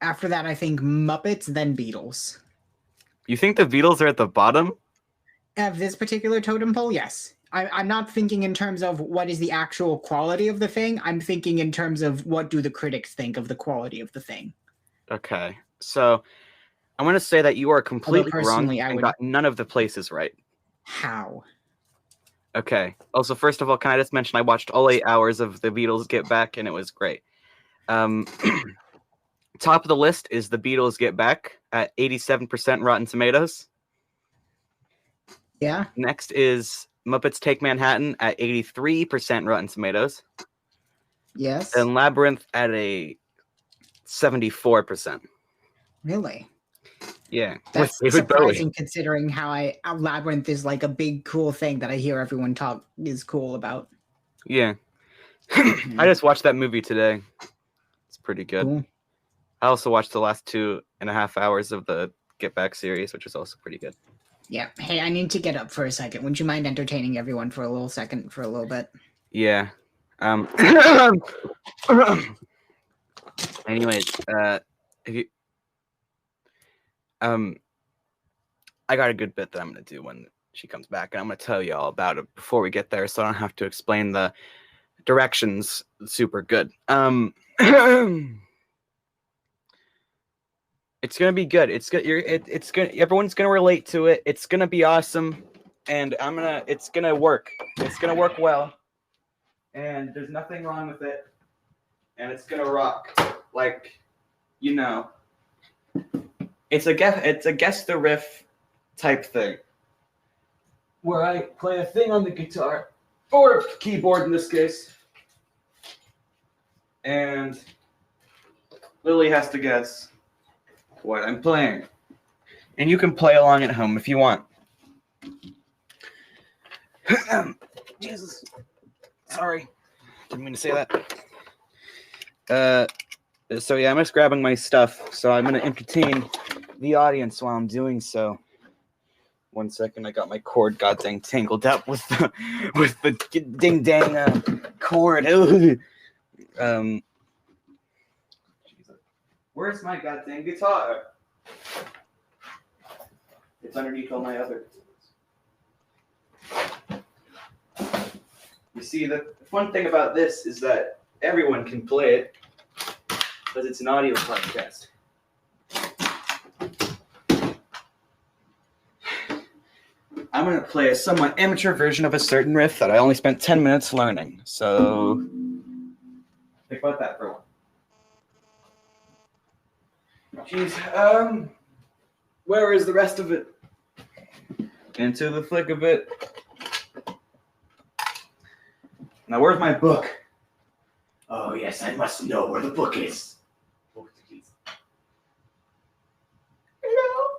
after that, I think Muppets, then Beatles. You think the Beatles are at the bottom? Of this particular totem pole, yes. I'm not thinking in terms of what is the actual quality of the thing. I'm thinking in terms of what do the critics think of the quality of the thing. Okay, so I'm going to say that you are completely wrong I and would... got none of the places right. How? Okay. Also, first of all, can I just mention I watched all 8 hours of The Beatles Get Back, and it was great. Top of the list is The Beatles Get Back at 87% Rotten Tomatoes. Yeah. Next is Muppets Take Manhattan at 83% Rotten Tomatoes. Yes. And Labyrinth at a 74%. Really? Yeah. That's with David surprising Bowie. Considering how Labyrinth is like a big cool thing that I hear everyone talk is cool about. Yeah. I just watched that movie today. It's pretty good. Cool. I also watched the last 2.5 hours of the Get Back series, which is also pretty good. Yeah. Hey, I need to get up for a second. Would you mind entertaining everyone for a little bit? Yeah. Anyways, if you I got a good bit that I'm gonna do when she comes back, and I'm gonna tell you all about it before we get there, so I don't have to explain the directions super good. It's gonna be good. It's good. It's gonna. Everyone's gonna relate to it. It's gonna be awesome, and it's gonna work. It's gonna work well, and there's nothing wrong with it, and it's gonna rock. Like, you know, it's a guess the riff type thing, where I play a thing on the guitar, or a keyboard in this case. And Lily has to guess what I'm playing. And you can play along at home if you want. Jesus. Sorry. Didn't mean to say that. So yeah, I'm just grabbing my stuff. So I'm going to entertain the audience while I'm doing so. 1 second, I got my cord goddamn tangled up with the ding dang cord. Where's my goddamn guitar? It's underneath all my other. You see, the fun thing about this is that everyone can play it because it's an audio podcast. I'm going to play a somewhat amateur version of a certain riff that I only spent 10 minutes learning. So, think about that for a while. Jeez, where is the rest of it? Into the flick of it. Now, where's my book? Oh, yes, I must know where the book is. Oh, geez. Hello,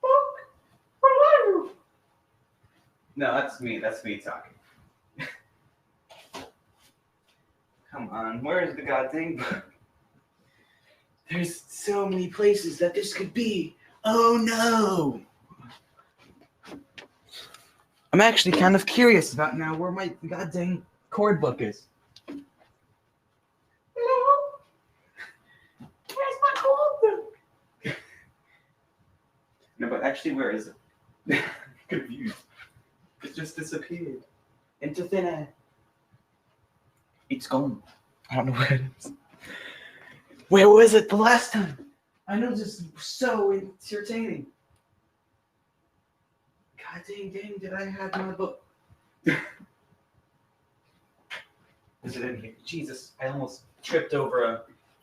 book. Where are you? No, that's me. That's me talking. Come on, where is the goddamn book? There's so many places that this could be. Oh, no. I'm actually kind of curious about now where my goddamn chord book is. Hello? Where's my chord book? No, but actually, where is it? Confused. It just disappeared into thin air. It's gone. I don't know where it is. Where was it the last time? I know this is so entertaining. God dang, did I have my book? Is it in here? Jesus, I almost tripped over a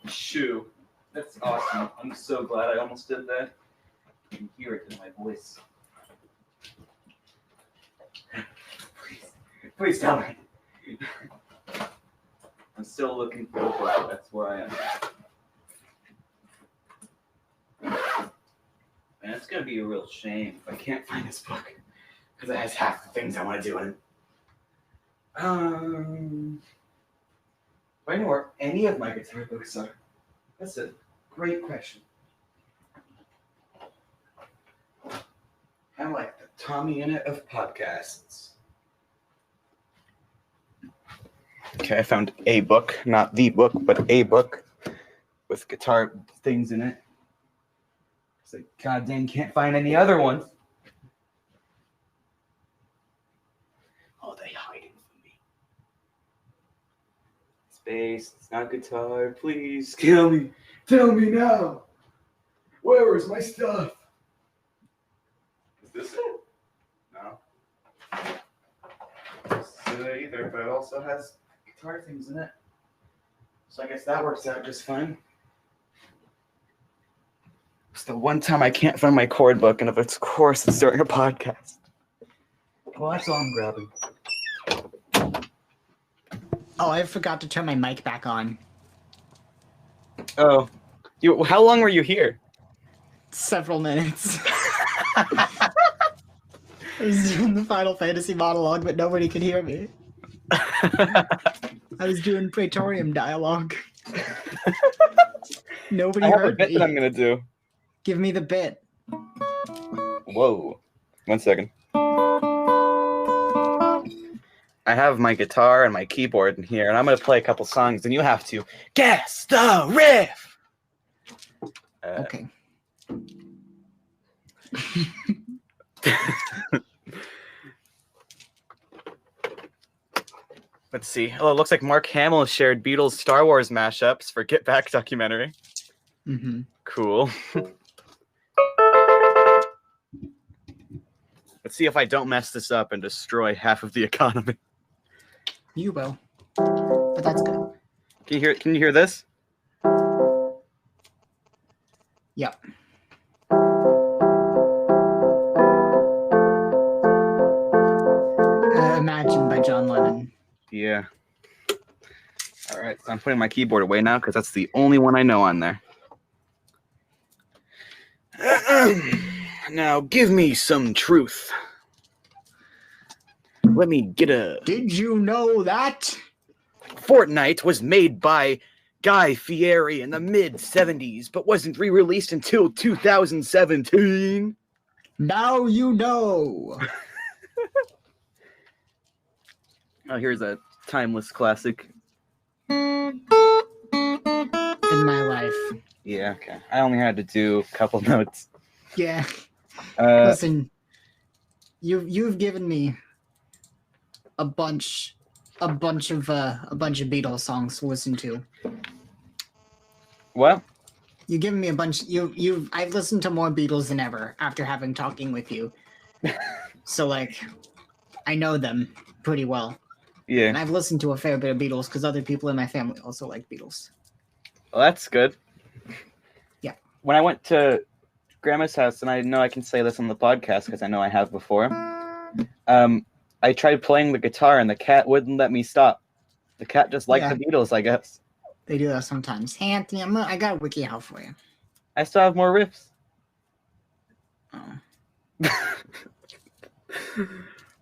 shoe. That's awesome. I'm so glad I almost did that. You can hear it in my voice. Please tell me. I'm still looking for the book. That's where I am. And it's gonna be a real shame if I can't find this book, because it has half the things I want to do in it. Do I know where any of my guitar books are? That's a great question. I'm like the Tommy Innit of podcasts. Okay, I found a book, not the book, but a book with guitar things in it. It's like, god dang, can't find any other ones. Oh, they hiding from me. It's bass, it's not guitar. Please kill me. Tell me now. Where is my stuff? Is this it? No. This isn't it either, but it also has guitar things in it. So I guess that works out just fine. It's the one time I can't find my chord book, and of course it's during a podcast. Well, that's all I'm grabbing. Oh, I forgot to turn my mic back on. Oh. How long were you here? Several minutes. I was doing the Final Fantasy monologue, but nobody could hear me. I was doing Praetorium dialogue. Nobody I have heard a bit me. that I'm gonna do. Give me the bit. Whoa. 1 second. I have my guitar and my keyboard in here, and I'm gonna play a couple songs, and you have to guess the riff. Okay. Let's see. Oh, it looks like Mark Hamill shared Beatles Star Wars mashups for Get Back documentary. Mm-hmm. Cool. Let's see if I don't mess this up and destroy half of the economy. You will. But that's good. Can you hear this? Yep. Imagine by John Lennon. Yeah. All right, so I'm putting my keyboard away now because that's the only one I know on there. Now give me some truth. Let me get a... Did you know that? Fortnite was made by Guy Fieri in the mid-'70s, but wasn't re-released until 2017. Now you know. Oh, here's a timeless classic. In my life. Yeah, okay. I only had to do a couple notes. Yeah. Listen, you've given me a bunch of Beatles songs to listen to. What? You've given me a bunch. I've listened to more Beatles than ever after having talking with you. So like, I know them pretty well. Yeah. And I've listened to a fair bit of Beatles because other people in my family also like Beatles. Well, that's good. Yeah. When I went to Grandma's house, and I know I can say this on the podcast because I know I have before, I tried playing the guitar and the cat wouldn't let me stop. The cat just liked the Beatles, I guess. They do that sometimes. Hey, Anthony, I got WikiHow for you. I still have more riffs. Oh.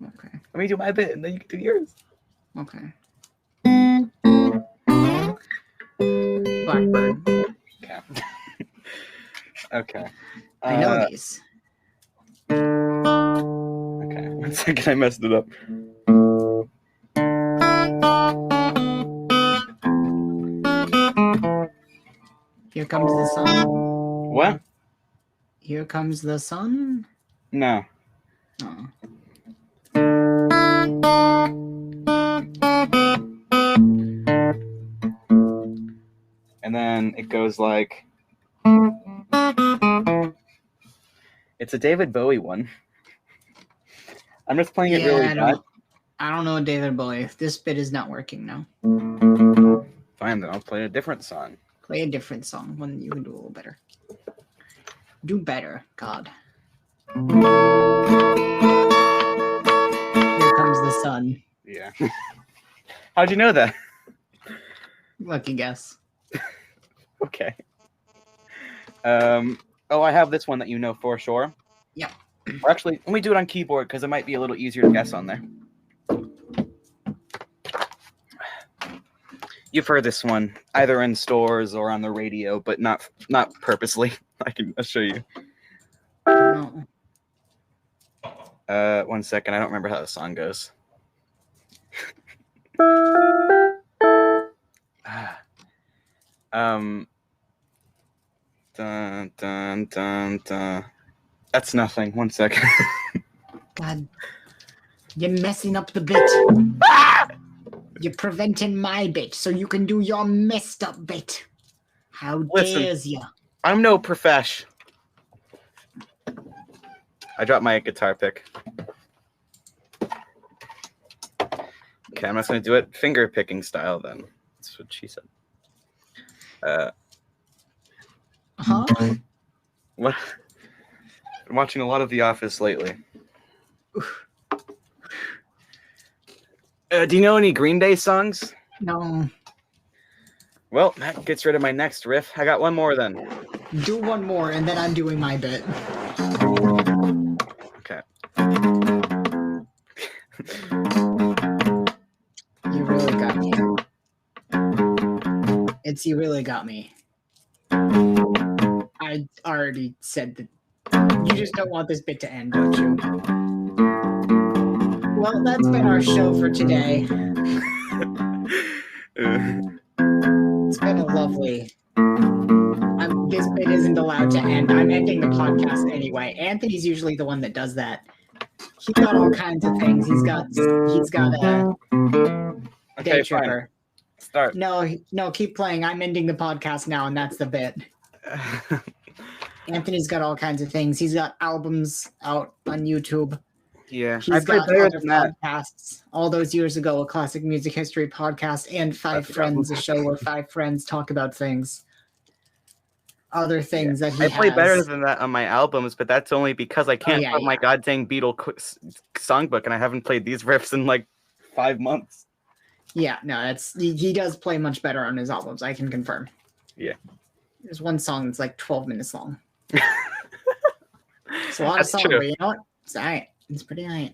Okay. Let me do my bit, and then you can do yours. Okay. Blackbird. Okay. Okay. I know these. Okay. 1 second, I messed it up. Here comes the sun. What? Here comes the sun. No. Oh. And then it goes like... It's a David Bowie one. I'm just playing it really bad. I don't know David Bowie. This bit is not working now. Fine, then I'll play a different song. Play a different song, one you can do a little better. Do better, God. Here comes the sun. Yeah. How'd you know that? Lucky guess. Okay. Oh, I have this one that you know for sure. Yeah. Or actually, let me do it on keyboard because it might be a little easier to guess on there. You've heard this one either in stores or on the radio, but not purposely. I'll show you. No. 1 second. I don't remember how the song goes. Dun, dun, dun, dun. That's nothing. 1 second. God. You're messing up the bit. You're preventing my bit so you can do your messed up bit. How dares you? I'm no profesh. I dropped my guitar pick. Okay, I'm just going to do it finger picking style then. That's what she said. Huh? What? I'm watching a lot of The Office lately. Do you know any Green Day songs? No. Well, that gets rid of my next riff. I got one more then. Do one more, and then I'm doing my bit. Okay. You really got me. You really got me. I already said that. You just don't want this bit to end, don't you? Well, that's been our show for today. It's been a lovely... this bit isn't allowed to end. I'm ending the podcast anyway. Anthony's usually the one that does that. He's got all kinds of things. He's got a day tripper. Start. No, keep playing. I'm ending the podcast now, and that's the bit. Anthony's got all kinds of things. He's got albums out on YouTube. Yeah, he's got other podcasts. All those years ago, a classic music history podcast, and Five Friends, a show where five friends talk about things. Other things that he has. I play better than that on my albums, but that's only because I can't put my goddamn Beatle songbook, and I haven't played these riffs in like 5 months. Yeah, no, he does play much better on his albums. I can confirm. Yeah. There's one song that's like 12 minutes long. It's a lot That's of song, true. but you know what? It's all right. It's pretty all right.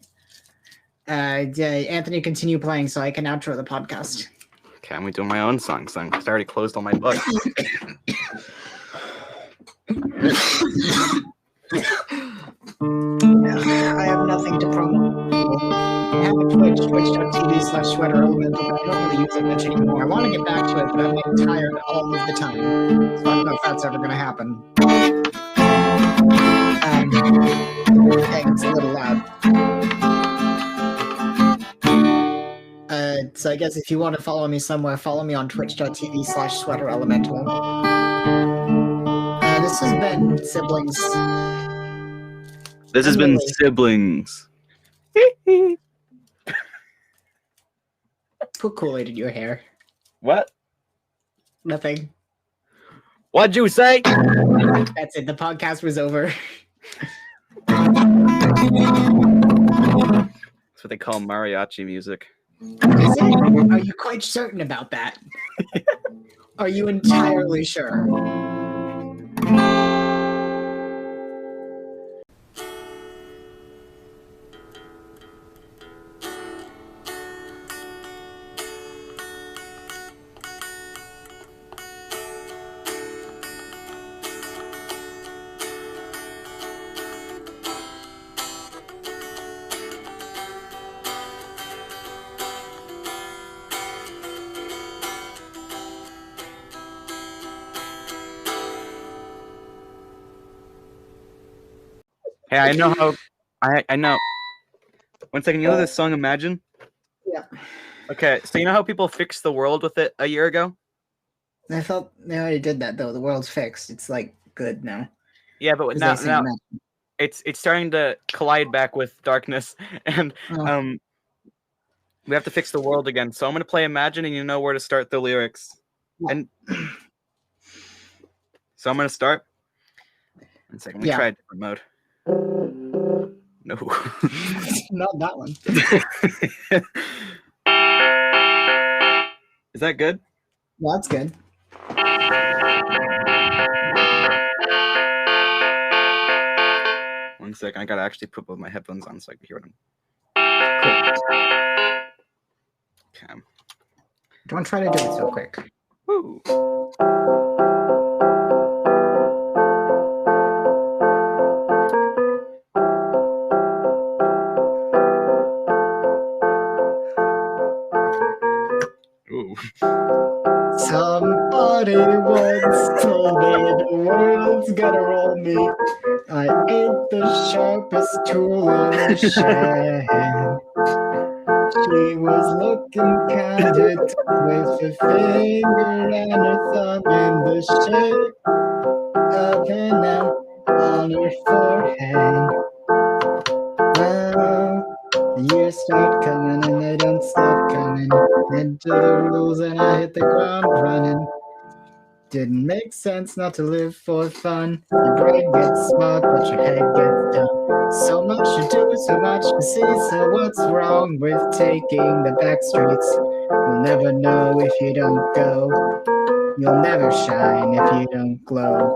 Anthony, continue playing so I can outro the podcast. Okay, I'm doing my own songs then, because I already closed all my books. I have nothing to promote. I have a Twitch, twitch.tv/sweater elemental, but I don't really use it much anymore. I want to get back to it, but I'm getting tired all of the time. So I don't know if that's ever going to happen. Dang, it's a little loud. So I guess if you want to follow me somewhere, follow me on twitch.tv/sweater elemental. This has been Siblings. This has been Siblings. Put Kool-Aid in your hair. What? Nothing. What'd you say? That's it. The podcast was over. That's what they call mariachi music. Is it? Are you quite certain about that? Are you entirely sure? Hey, I know how. I know. 1 second, you know this song Imagine? Yeah. Okay, so you know how people fixed the world with it a year ago? I felt they already did that though. The world's fixed. It's like good now. Yeah, but now it's starting to collide back with darkness, and we have to fix the world again. So I'm gonna play Imagine, and you know where to start the lyrics. Yeah. And so I'm gonna start. 1 second, we try a different mode. No. Not that one. Is that good? Yeah, that's good. One second, I gotta actually put both my headphones on so I can hear them. Cool. Okay. Don't try to do it so quick. Woo. Ooh. Somebody once told me the world's gonna roll me. I ain't the sharpest tool in the shed. She was looking kinda tough with her finger and her thumb in the shape of an M on her forehead. Well, the years start coming and they don't stop coming. Into the rules and I hit the ground running. Didn't make sense not to live for fun. Your brain gets smart, but your head gets dumb. So much to do, so much to see. So what's wrong with taking the back streets? You'll never know if you don't go. You'll never shine if you don't glow.